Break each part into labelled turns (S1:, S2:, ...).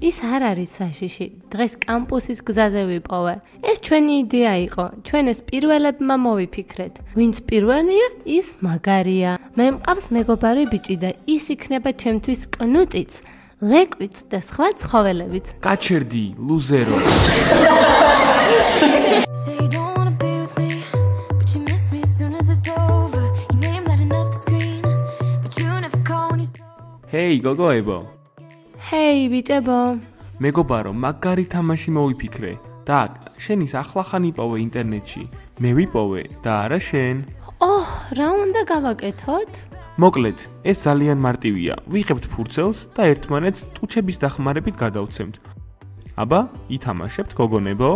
S1: ის არ არის საშიში. დღეს კამპუსის გზაზე ვიპოვე. ეს ჩვენი იდეა იყო. ჩვენ ეს პირველებმა მოვიფიქრეთ. ვინც პირველია, ის მაგარია. მე მყავს მეგობარი ბიჭი და ის იქნება ჩემთვის კნუტიც, ლეკვიც და სხვა ცხოველებიც.
S2: გაჩერდი, ლუზერო. ჰეი, გოგოებო.
S1: ჰეი, ბიჭებო.
S2: მეგობარო, მაგარი თამაში მოვიფიქრე. დაკ, შენ ის ახლახან იპოვე ინტერნეტში. მე ვიპოვე და არა შენ.
S1: რა უნდა გავაკეთოთ?
S2: მოკლედ, ეს ძალიან მარტივია. ვიღებთ ფურცელს და ერთმანეთს ტუჩების დახმარებით გადავცემთ. აბა, ითამაშებთ, გოგონებო?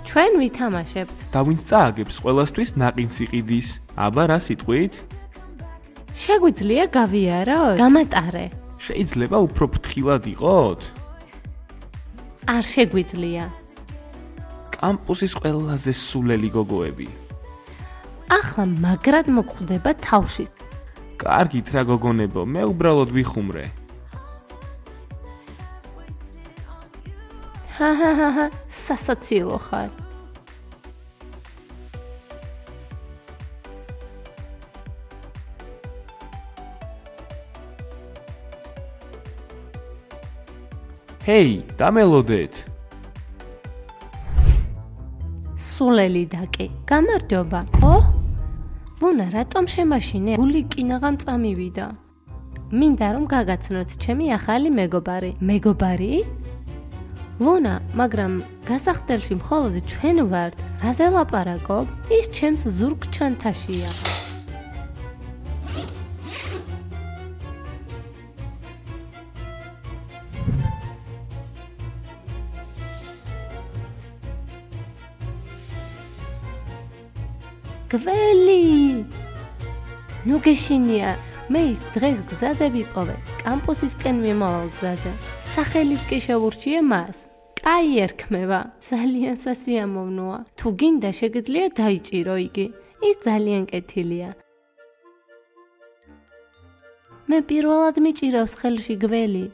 S1: ჩვენ ვითამაშებთ.
S2: და ვინც წააგებს ყველასთვის ნაყინს იყიდის. აბა, რა სიტყვით?
S1: შეგვიძლია გავიაროთ? გამატარე.
S2: შეიძლება უფრო ფრთხილად იყოთ?
S1: არ შეგვიძლია.
S2: კამპუსის ყველაზე სულელი გოგოები.
S1: ახლა მაგრად მოგხვდება თავში.
S2: კარგით რა გოგონებო, მე უბრალოდ ვიხუმრე.
S1: ჰაჰაჰა, სასაცილო ხარ.
S2: ჰეი, დამელოდეთ.
S1: სულელი დაკი, გამარჯობა. ლუნა, რატომ შემაშინე? გული კინაღამ წამივიდა. მინდა რომ გაგაცნოთ ჩემი ახალი მეგობარი. მეგობარი? ლუნა, მაგრამ გასახდელში მხოლოდ ჩვენ ვართ. რაზე ლაპარაკობ? ის ჩემს ზურგ ჩანთაშია. გველი! ნუ გეშინია, მე ის დღეს გზაზე ვიპოვე, კამპუსისკენ მიმავალ გზაზე. სახელიც კი შევურჩიე მას. კაი ერქმევა, ძალიან სასიამოვნოა. თუ გინდა შეგიძლია დაიჭირო იგი. ის ძალიან კეთილია. მე პირველად მიჭირავს ხელში გველი.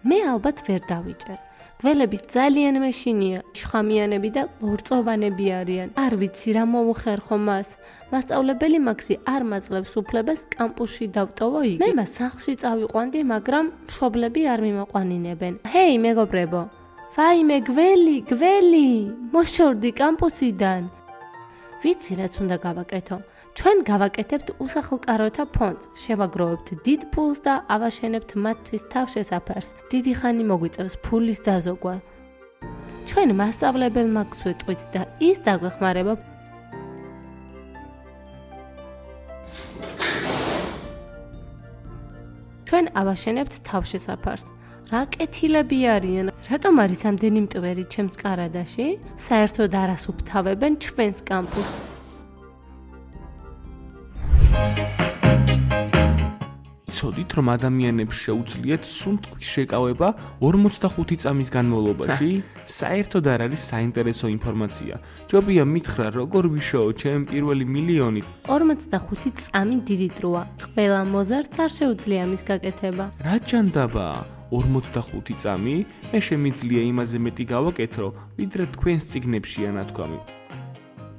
S1: მე ალბათ ვერ დავიჭერ. გველები ძალიან მეშინია, შხამიანები და ლორწოვანები არიან. არ ვიცი რა მოუხერხო მას. მასწავლებელი მაქსი არ მაძლევს უფლებას კამპუსში დავტოვო იგი. მე მას სახლში წავიყვანდი, მაგრამ მშობლები არ მიმოყვანინებენ. ჰეი, მეგობრებო. ვაიმე, გველი, მოშორდი კამპუსიდან. ვიცი რაც უნდა გავაკეთო. ჩვენ გავაკეთებთ უსახლკაროთა ფონდს, შევაგროვებთ დიდ ფულს და ავაშენებთ მათთვის თავშესაფარს. დიდი ხანი მოგვიწევს ფულის დაზოგვა. ჩვენ მასწავლებელ მაქსს ვეტყვით და ის დაგვეხმარება. ჩვენ ავაშენებთ თავშესაფარს. რა კეთილები არიან? რატომ არის ამდენი მტვერი ჩემს კარადაში? საერთოდ არას უფთავებენ ჩვენს კამპუსს.
S2: ცოდით რომ ადამიანებს შეუძლიათ სუნთქვის შეკავება 45 წამის განმავლობაში? საერთოდ არ არის საინტერესო ინფორმაცია. ჯობია მითხრა როგორ ვიშოო ჩემ პირველი მილიონი.
S1: 45 წამი დიდი დროა. ყველა მოზარდს არ შეუძლია მის გაკეთება.
S2: რა ჯანდაბა? 45 წამი? მე შემიძლია იმაზე მეტი გავაკეთო, ვიდრე თქვენს წიგნებშია ნათქვამი.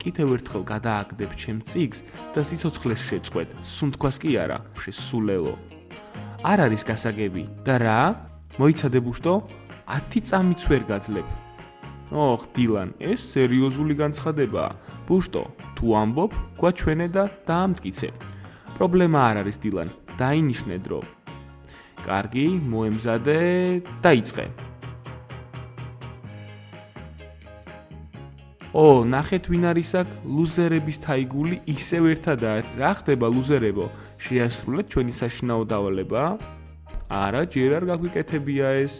S2: კიდევ ერთხელ გადააგდებ ჩემ წიგს და სიცოცხლეს შეწყვეტ, სუნთქვას კი არა, შესულელო. არ არის გასაგები და რა? მოიცადე ბუშტო? 10 წამიც ვერ გაძლებ. დილან, ეს სერიოზული განცხადებაა. ბუშტო, თუ ამბობ, გვაჩვენე და დაამტკიცე. პრობლემა არ არის დილან, დაინიშნე დრო. კარგი, მოემზადე, დაიწყე. ნახეთ ვინ არის აქ, ლუზერების თაიგული ისევ ერთადაა. რა ხდება ლუზერებო? შეასრულეთ ჩვენი საშინაო დავალება? არა, ჯერ არ გაგვიკეთებია ეს.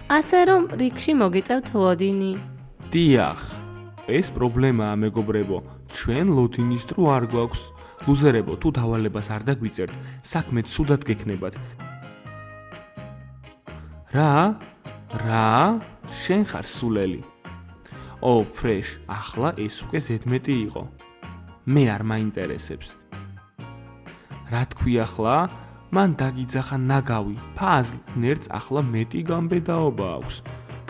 S1: ასე რომ რიგში მოგიწევთ ლოდინი.
S2: დიახ. ეს პრობლემაა, მეგობრებო. ჩვენ ლოდინის დრო არ გვაქვს. ლუზერებო, თუ დავალებას არ დაგვიწერთ, საქმე ცუდად გექნებათ. რა? შენ ხარ სულელი. ფრეშ, ახლა ეს უკვე ზედმეტი იყო. მე არ მაინტერესებს. რა თქვი ახლა? მან დაგიძახა ნაგავი. ფაზლ ნერწ ახლა მეტი გამბედაობა აქვს.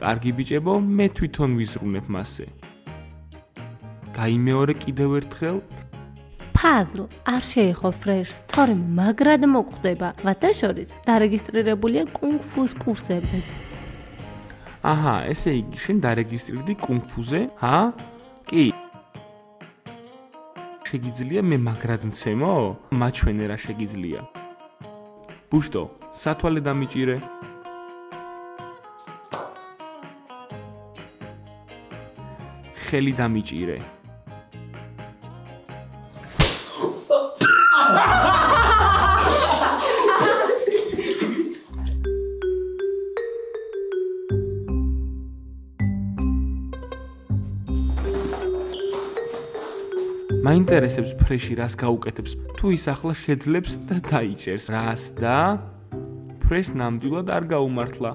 S2: კარგი ბიჭებო, მე თვითონ ვიზრუნებ მასზე. გაიმეორე კიდევ ერთხელ.
S1: ფაზლ არ შეეხო ფრეშს, თორემ მაგრად მოკვდება. ვადაშორის დარეგისტრირებულია კუნგ-ფუს კურსებზე.
S2: აჰა, ესე იგი, შენ დარეგისტრირდი კუნგ-ფუზე? ჰა? კი. შეგიძლია მე მაგრად მცემო? მაჩვენე რა შეგიძლია. ბუშტო, სათვალე დამიჭირე. ხელი დამიჭირე. მაინტერესებს ფრეში რას გაუკეთებს, თუ ის ახლა შეძლებს და დაიჭერს. რას და? ფრეს ნამდვილად არ გაუმართლა.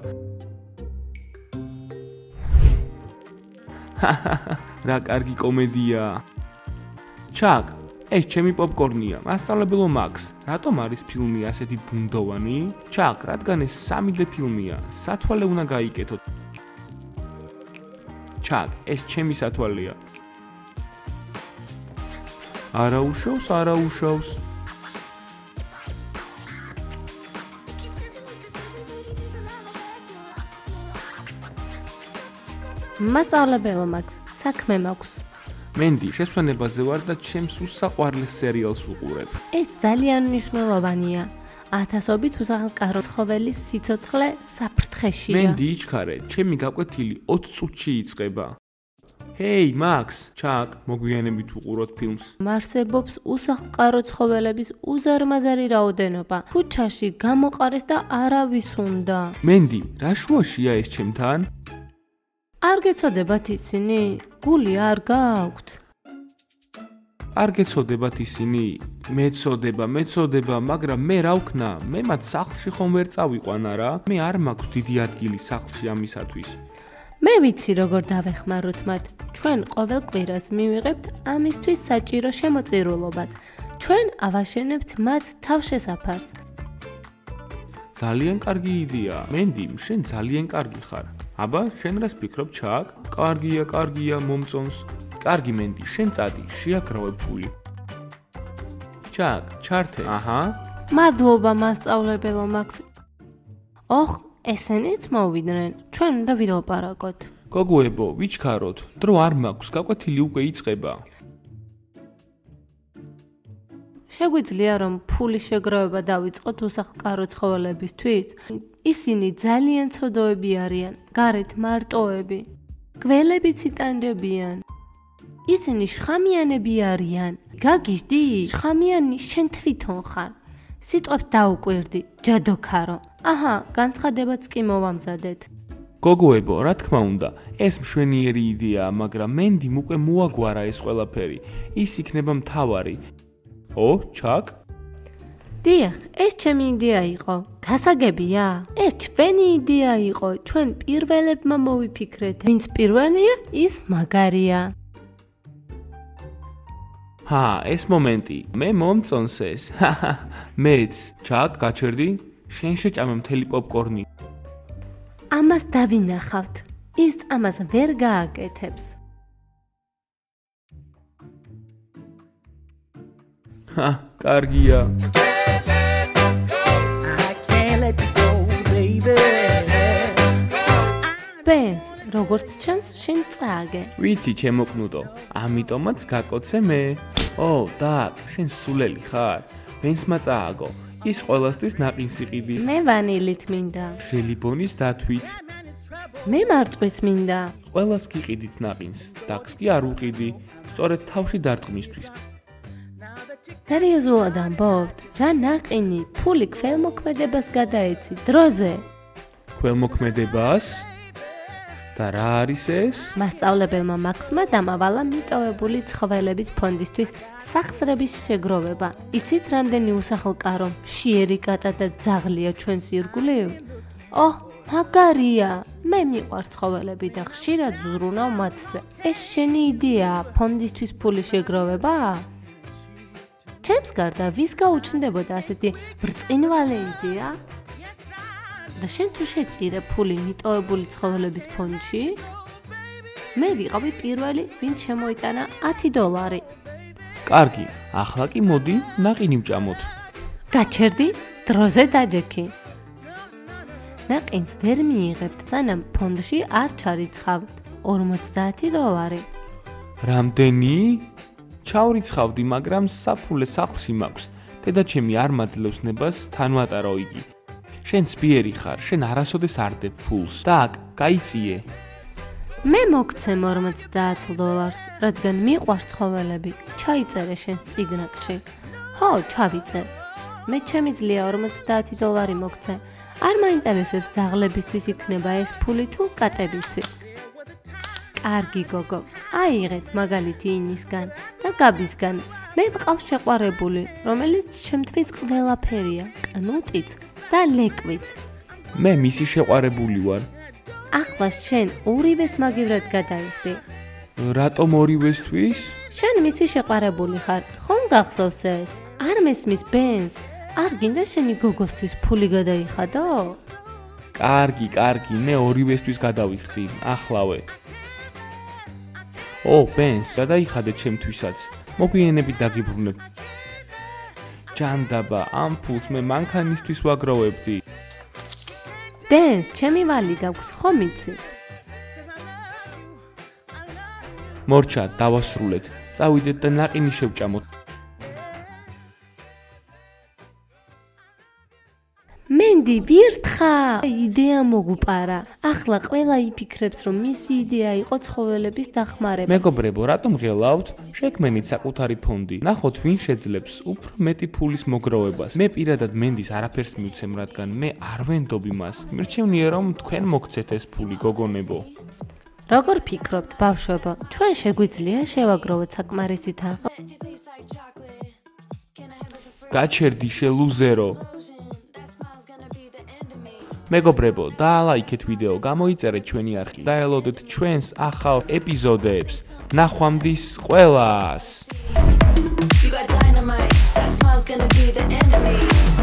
S2: რა კარგი კომედია. ჩაკ, ეს ჩემი პოპკორნია. მასწავლებელო მაქს, რატომ არის ფილმი ასეთი ბუნდოვანი? ჩაკ, რადგან ეს 3D ფილმია, სათვალე უნდა გაიკეთოთ. ჩაკ, ეს ჩემი სათვალეა. არა უშავს.
S1: მასწავლებელო მაქს, საქმე მაქვს.
S2: მენდი, შესვენებაზე ვარ და ჩემს უსაყვარლეს სერიალს ვუყურებ.
S1: ეს ძალიან მნიშვნელოვანია. ათასობით უსახლკარო ცხოველის სიცოცხლე საფრთხეშია.
S2: მენდი, იჩქარე, ჩემი გაკვეთილი 20 წუთში იწყება. ჰეი, მაქს, ჩაკ, მოგვიანებით ვუყუროთ ფილმს.
S1: არსებობს უსახლკარო ცხოველების უზარმაზარი რაოდენობა. ქუჩაში გამოყარეს და არავის უნდა.
S2: მენდი, რა შუაშია ეს ჩემთან?
S1: არ გეცოდებათ ისინი? გული არ გააქვთ?
S2: არ გეცოდებათ ისინი? მეცოდება, მაგრამ მე რა ვქნა? მე მათ სახლში ხომ ვერ წავიყვანა რა? მე არ მაქვს დიდი ადგილი სახლში ამისათვის.
S1: მე ვიცი როგორ დავეხმაროთ მათ. ჩვენ ყოველ კვირას მივიღებთ ამისთვის საჭირო შემოწირულობას. ჩვენ ავაშენებთ მათ თავშესაფარს.
S2: ძალიან კარგი იდეა. მენდი, შენ ძალიან კარგი ხარ. აბა, შენ რას ფიქრობ, ჩაკ? კარგია, მომწონს. კარგი მენდი, შენ წადი, შეაგროვე ფული. ჩაკ, ჩართე. აჰა.
S1: მადლობა მასწავლებელო მაქს. ოხ, ესენიც მოვიდნენ. ჩვენ უნდა ვილაპარაკოთ.
S2: გოგოებო, ვიჩქაროთ. დრო არ მაქვს, გაკვეთილი უკვე იწყება.
S1: შეგვიძლია რომ ფულის შეგროვება დავიწყოთ უსახლკარო ცხოველებისთვის? ისინი ძალიან ცოდოები არიან, გარეთ მარტოები. გველებიც იტანჯებიან. ისინი შხამიანები არიან. გაგიჟდი? შხამიანი შენ თვითონ ხარ. სიტყვებს დაუკვირდი, ჯადოქარო. აჰა, განცხადებაც კი მოვამზადეთ.
S2: გოგოებო, რა თქმა უნდა, ეს მშვენიერი იდეაა, მაგრამ მენდიმ უკვე მოაგვარა ეს ყველაფერი. ის იქნება მთავარი. ო, ჩაკ?
S1: დიახ, ეს ჩემი იდეა იყო. გასაგებია? ეს ჩვენი იდეა იყო. ჩვენ პირველებმა მოვიფიქრეთ. ვინც პირველია, ის მაგარია.
S2: ჰა, ეს მომენტი. მე მომწონს ეს. მეც, ჩაკ, გაჩერდი? შენ შეჭამე მთელი პოპკორნი.
S1: ამას დავინახავთ. ის ამას ვერ გააკეთებს.
S2: ჰა, კარგია.
S1: ბენს, როგორც ჩანს, შენ წააგე.
S2: ვიცი, ჩემო კნუტო, ამიტომაც გაკოცე მე. ო, დაკ, შენ სულელი ხარ. ბენსმა წააგო. ის ყველასთვის ნაყინს იყიდის.
S1: მე ვანილით მინდა.
S2: ჟელიბონის დათვით.
S1: მე მარწვის მინდა.
S2: ყველას გიყიდით ნაყინს. დაკს კი არ უყიდი. სწორედ თავში დარტყმისთვის.
S1: სერიოზულად ამბობთ? რა ნაყინი? ფული ქველმოქმედებას გადაეცი დროზე.
S2: ქველმოქმედებას? და რა არის ეს?
S1: მასწავლებელმა მაქსმა დამავალა მიტოვებული ცხოველების ფონდისთვის სახსრების შეგროვება. იცით რამდენი უსახლკარო, მშიერი კატა და ძაღლია ჩვენს ირგვლივ? ოჰ, მაგარია! მე მიყვარს ცხოველები და ხშირად ზრუნავ მათზე. ეს შენი იდეაა, ფონდისთვის ფული შეგროვება? ჩემს გარდა ვის გაუჩნდებოდა ასეთი ბრწყინვალე იდეა? და შენ თუ შეწირე ფული მიტოვებული ცხოველების ფონდში? მე ვიყავი პირველი, ვინც შემოიტანა $10.
S2: კარგი, ახლა კი მოდი ნაყინი ვჭამოთ.
S1: გაჩერდი, დროზე დაჯექი. ნაყინს ვერ მიიღებთ, სანამ ფონდში არ ჩარიცხავთ $50.
S2: რამდენი? ჩავრიცხავდი, მაგრამ საფულე სახლში მაქვს. დედაჩემი არ მაძლევს ნებას თან ვატარო იგი. შენ სპიერი ხარ, შენ არასოდეს არ დებ ფულს. და აქ, გაიწიე.
S1: მე მოგცემ $50, რადგან მიყვარს ცხოველები. ჩაიწერე შენ წიგნაკში. ხო, ჩავიწერ. მე შემიძლია $50 მოგცე. არ მაინტერესებს ძაღლებისთვის იქნება ეს ფული თუ კატებისთვის. კარგი გოგო, აიღეთ მაგალითი ინისგან და გაბისგან. მე მყავს შეყვარებული, რომელიც შემთთვის ყველაფერია, კნუტიც და ლეკვიც.
S2: მე მისი შეყვარებული ვარ.
S1: ახლა შენ ორივეს მაგივრად გადაიხდი.
S2: რატომ ორივესთვის?
S1: შენ მისი შეყვარებული ხარ, ხომ გახსოვს ეს? არ მესმის ბენს? არ გინდა შენი გოგოსთვის ფული გადაიხადო?
S2: კარგი, მე ორივესთვის გადავიხდი,ახლავე. ბენს, გადაიხადე ჩემთვისაც. მოგვიანებით დაგიბრუნებ. ჯანდაბა, ამ ფულს მე მანქანისთვის ვაგროვებდი.
S1: დენს, ჩემი ვალი გაქვს, ხომ იცი?
S2: მორჩა, დავასრულეთ. წავიდეთ და ნაყინი შევჭამოთ.
S1: მენდი, ვირთხა! იდეა მოგუპარა. ახლა ყველა იფიქრებს, რომ მისი იდეა იყო ცხოველების დახმარება.
S2: მეგობრებო, რატომ ღელავთ? შექმენით საკუთარი ფონდი. ნახოთ, ვინ შეძლებს უფრო მეტი ფულის მოგროვებას. მე პირადად მენდის არაფერს მივცემ, რადგან მე არ ვენდობ იმას. მირჩევნია, რომ თქვენ მოგცეთ ეს ფული, გოგონებო.
S1: როგორ ფიქრობთ, ბავშვებო? ჩვენ შეგვიძლია შევაგროვოთ საკმარისი თაღი?
S2: გაჩერდი შელუზერო. მეგობრებო, დაალაიქეთ ვიდეო, გამოიწერეთ ჩვენი არხი, დაელოდეთ ჩვენს ახალ ეპიზოდებს. ნახვამდის ყველას! You got dynamite, that smile's gonna be the end of me.